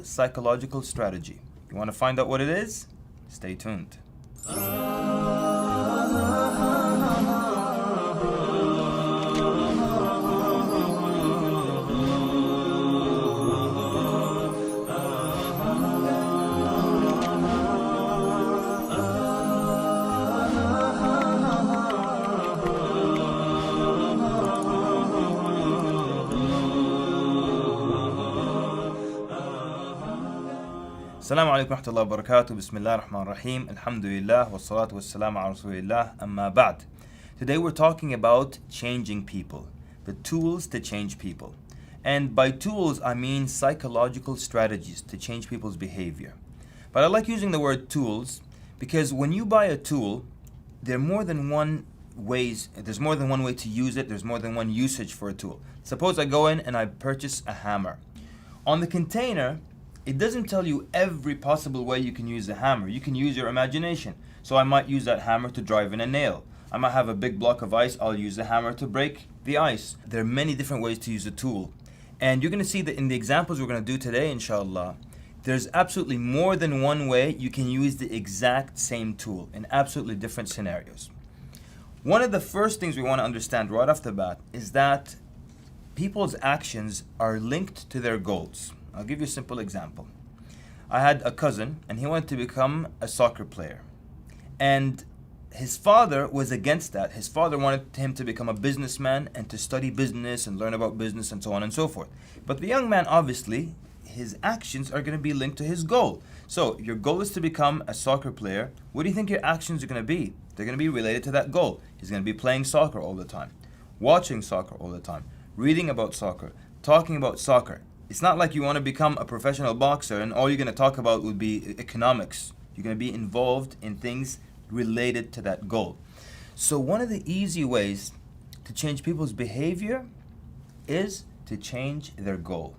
psychological strategy. You want to find out what it is? Stay tuned. Assalamu alaikum wa rahmatullahi wa barakatuh. Bismillah ar-Rahman ar-Rahim. Alhamdulillah wa salatu wa salam ala Rasulillah. Amma ba'd. Today we're talking about changing people, the tools to change people. And by tools, I mean psychological strategies to change people's behavior. But I like using the word tools because when you buy a tool, there's more than one way to use it. There's more than one usage for a tool. Suppose I go in and I purchase a hammer. On the container, it doesn't tell you every possible way you can use the hammer. You can use your imagination. So I might use that hammer to drive in a nail. I might have a big block of ice. I'll use the hammer to break the ice. There are many different ways to use a tool. And you're going to see that in the examples we're going to do today, inshallah, there's absolutely more than one way you can use the exact same tool in absolutely different scenarios. One of the first things we want to understand right off the bat is that people's actions are linked to their goals. I'll give you a simple example. I had a cousin and he wanted to become a soccer player. And his father was against that. His father wanted him to become a businessman and to study business and learn about business and so on and so forth. But the young man, obviously, his actions are going to be linked to his goal. So your goal is to become a soccer player. What do you think your actions are going to be? They're going to be related to that goal. He's going to be playing soccer all the time, watching soccer all the time, reading about soccer, talking about soccer. It's not like you want to become a professional boxer and all you're going to talk about would be economics. You're going to be involved in things related to that goal. So one of the easy ways to change people's behavior is to change their goal.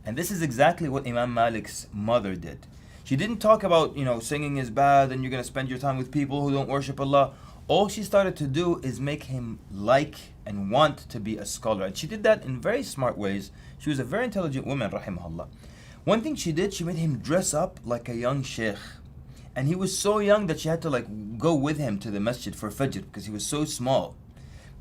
And this is exactly what Imam Malik's mother did. She didn't talk about, singing is bad and you're going to spend your time with people who don't worship Allah. All she started to do is make him like and want to be a scholar. And she did that in very smart ways. She was a very intelligent woman, rahimahullah. One thing she did, she made him dress up like a young sheikh. And he was so young that she had to go with him to the masjid for Fajr because he was so small.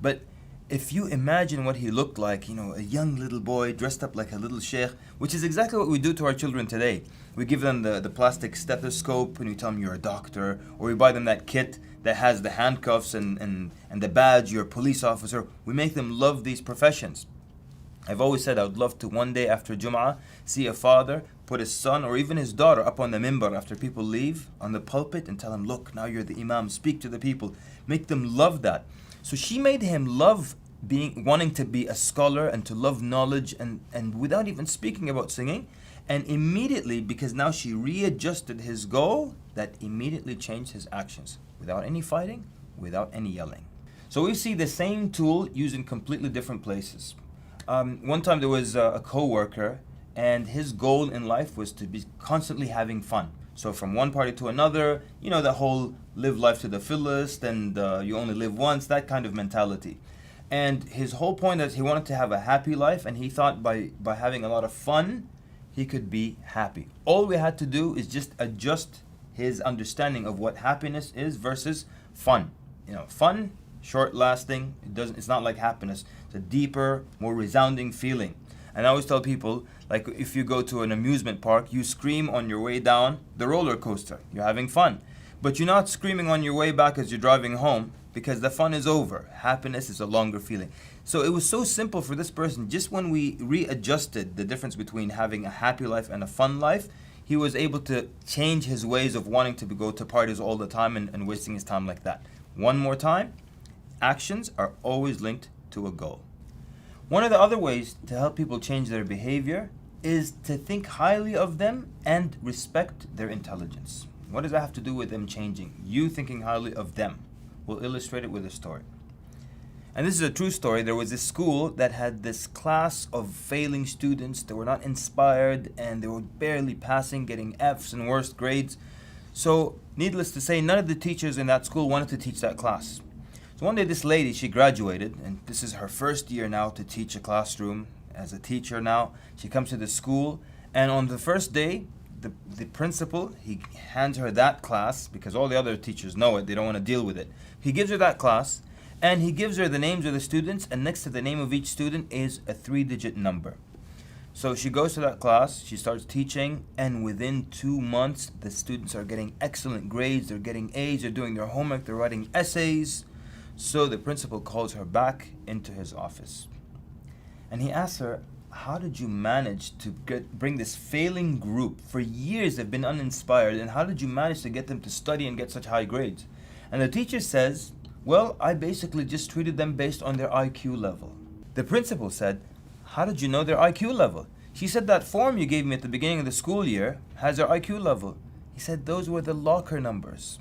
But if you imagine what he looked like, a young little boy dressed up like a little sheikh, which is exactly what we do to our children today. We give them the plastic stethoscope and we tell them you're a doctor, or we buy them that kit that has the handcuffs and the badge, you're a police officer. We make them love these professions. I've always said I would love to one day after Jum'ah see a father put his son or even his daughter up on the minbar after people leave on the pulpit and tell him, look, now you're the imam, speak to the people. Make them love that. So she made him love wanting to be a scholar and to love knowledge and without even speaking about singing. And immediately, because now she readjusted his goal, that immediately changed his actions without any fighting, without any yelling. So we see the same tool used in completely different places. One time there was a co-worker and his goal in life was to be constantly having fun. So from one party to another, the whole live life to the fullest and you only live once, that kind of mentality. And his whole point is he wanted to have a happy life and he thought by having a lot of fun, he could be happy. All we had to do is just adjust his understanding of what happiness is versus fun. Fun, short lasting, it's not like happiness. It's a deeper, more resounding feeling. And I always tell people, like if you go to an amusement park, you scream on your way down the roller coaster. You're having fun. But you're not screaming on your way back as you're driving home because the fun is over. Happiness is a longer feeling. So it was so simple for this person. Just when we readjusted the difference between having a happy life and a fun life, he was able to change his ways of wanting to go to parties all the time and wasting his time like that. One more time, actions are always linked to a goal. One of the other ways to help people change their behavior is to think highly of them and respect their intelligence. What does that have to do with them changing? You thinking highly of them. We'll illustrate it with a story. And this is a true story. There was this school that had this class of failing students that were not inspired and they were barely passing, getting F's and worst grades. So, needless to say, none of the teachers in that school wanted to teach that class. So one day this lady, she graduated, and this is her first year now to teach a classroom as a teacher now. She comes to the school And on the first day, the principal, he hands her that class because all the other teachers know it. They don't want to deal with it. He gives her that class and he gives her the names of the students, and next to the name of each student is a 3-digit number. So she goes to that class, she starts teaching, and within 2 months, the students are getting excellent grades, they're getting A's, they're doing their homework, they're writing essays. So the principal calls her back into his office. And he asks her, how did you manage to bring this failing group? For years they've been uninspired, and how did you manage to get them to study and get such high grades? And the teacher says, well, I basically just treated them based on their IQ level. The principal said, how did you know their IQ level? She said, that form you gave me at the beginning of the school year has their IQ level. He said, those were the locker numbers.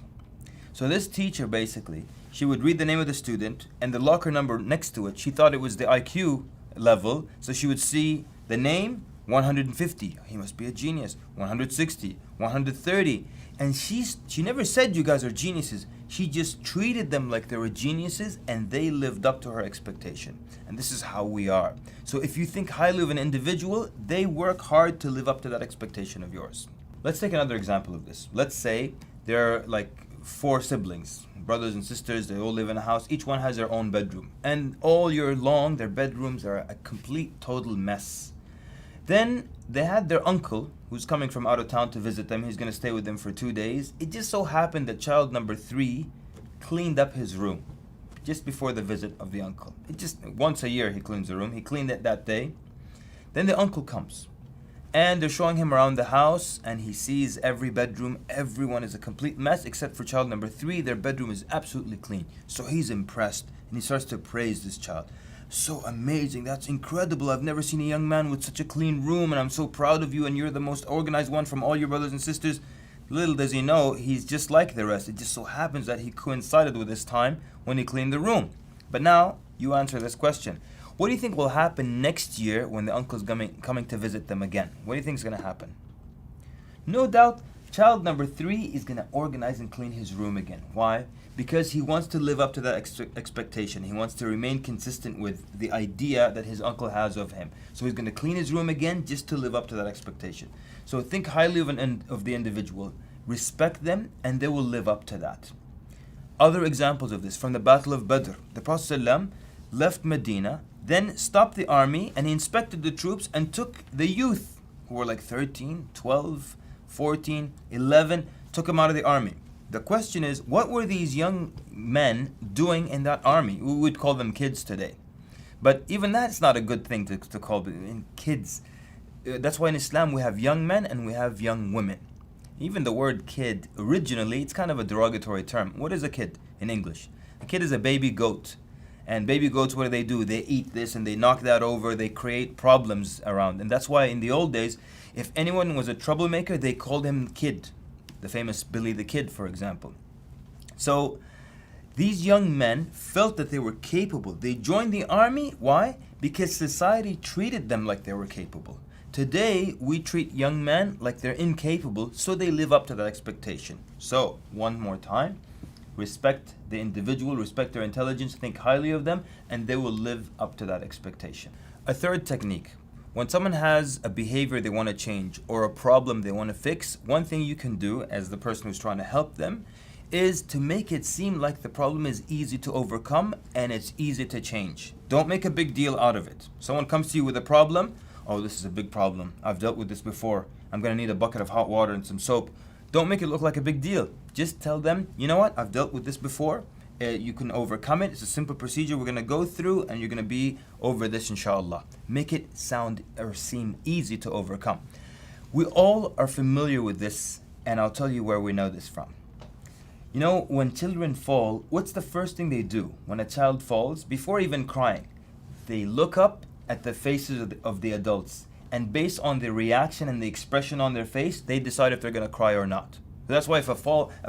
So this teacher basically, she would read the name of the student and the locker number next to it. She thought it was the IQ level, so she would see the name 150, he must be a genius. 160, 130, and she never said you guys are geniuses. She just treated them like they were geniuses, and they lived up to her expectation. And this is how we are. So if you think highly of an individual, they work hard to live up to that expectation of yours. Let's take another example of this. Let's say there are like 4 siblings, brothers and sisters. They all live in a house. Each one has their own bedroom, and all year long their bedrooms are a complete total mess. Then they had their uncle who's coming from out of town to visit them. He's going to stay with them for 2 days. It just so happened that child number 3 cleaned up his room just before the visit of the uncle. It just once a year he cleans the room. He cleaned it that day. Then the uncle comes and they're showing him around the house, and he sees every bedroom. Everyone is a complete mess except for child number 3. Their bedroom is absolutely clean. So he's impressed and he starts to praise this child. So amazing, that's incredible. I've never seen a young man with such a clean room, and I'm so proud of you, and you're the most organized one from all your brothers and sisters. Little does he know, he's just like the rest. It just so happens that he coincided with this time when he cleaned the room. But now, you answer this question. What do you think will happen next year when the uncle's coming to visit them again? What do you think is going to happen? No doubt, child number 3 is going to organize and clean his room again. Why? Because he wants to live up to that expectation. He wants to remain consistent with the idea that his uncle has of him. So he's going to clean his room again just to live up to that expectation. So think highly of the individual, respect them, and they will live up to that. Other examples of this from the Battle of Badr. The Prophet ﷺ left Medina, then stopped the army, and he inspected the troops and took the youth who were like 13, 12, 14, 11, took them out of the army. The question is, what were these young men doing in that army? We would call them kids today. But even that's not a good thing to call them kids. That's why in Islam we have young men and we have young women. Even the word kid, originally, it's kind of a derogatory term. What is a kid in English? A kid is a baby goat. And baby goats, what do? They eat this and they knock that over. They create problems around. And that's why in the old days, if anyone was a troublemaker, they called him kid. The famous Billy the Kid, for example. So these young men felt that they were capable. They joined the army. Why? Because society treated them like they were capable. Today, we treat young men like they're incapable, so they live up to that expectation. So, one more time, respect the individual, respect their intelligence, think highly of them, and they will live up to that expectation. A third technique. When someone has a behavior they want to change or a problem they want to fix, one thing you can do as the person who's trying to help them is to make it seem like the problem is easy to overcome and it's easy to change. Don't make a big deal out of it. Someone comes to you with a problem. Oh, this is a big problem. I've dealt with this before. I'm going to need a bucket of hot water and some soap. Don't make it look like a big deal. Just tell them, you know what? I've dealt with this before. You can overcome it. It's a simple procedure we're going to go through, and you're going to be over this, inshallah. Make it sound or seem easy to overcome. We all are familiar with this, and I'll tell you where we know this from. You know, when children fall, what's the first thing they do when a child falls? Before even crying, they look up at the faces of the adults, and based on the reaction and the expression on their face, they decide if they're going to cry or not. That's why if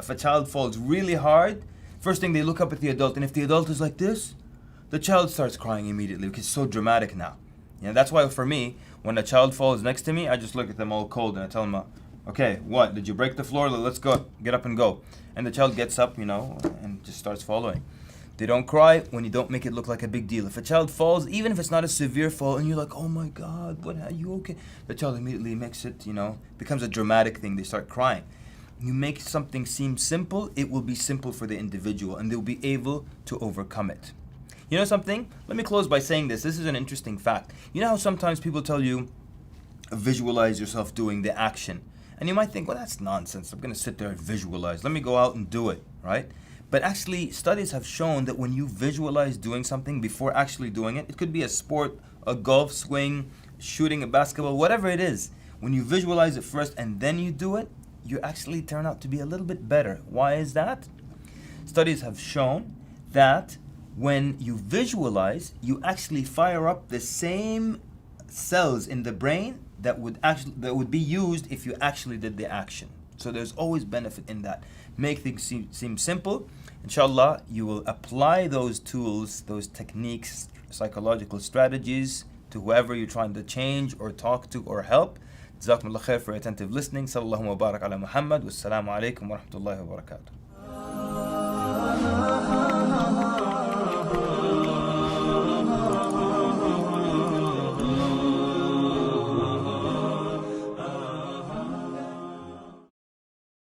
a child falls really hard, first thing they look up at the adult, and if the adult is like this, the child starts crying immediately because it's so dramatic now. You know, that's why for me, when a child falls next to me, I just look at them all cold and I tell them, okay, what? Did you break the floor? Let's go. Get up and go. And the child gets up, and just starts following. They don't cry when you don't make it look like a big deal. If a child falls, even if it's not a severe fall, and you're like, oh my God, what, are you okay? The child immediately makes it, becomes a dramatic thing. They start crying. You make something seem simple, it will be simple for the individual, and they'll be able to overcome it. You know something? Let me close by saying this. This is an interesting fact. You know how sometimes people tell you, visualize yourself doing the action. And you might think, well, that's nonsense. I'm going to sit there and visualize. Let me go out and do it, right? But actually, studies have shown that when you visualize doing something before actually doing it, it could be a sport, a golf swing, shooting a basketball, whatever it is. When you visualize it first and then you do it, you actually turn out to be a little bit better. Why is that? Studies have shown that when you visualize, you actually fire up the same cells in the brain that would be used if you actually did the action. So there's always benefit in that. Make things seem simple. Inshallah, you will apply those tools, those techniques, psychological strategies to whoever you're trying to change or talk to or help. Jazakumullah khair for attentive listening. Sallallahu wa barak ala Muhammad. Wassalamu alaikum wa rahmatullahi wa barakatuh.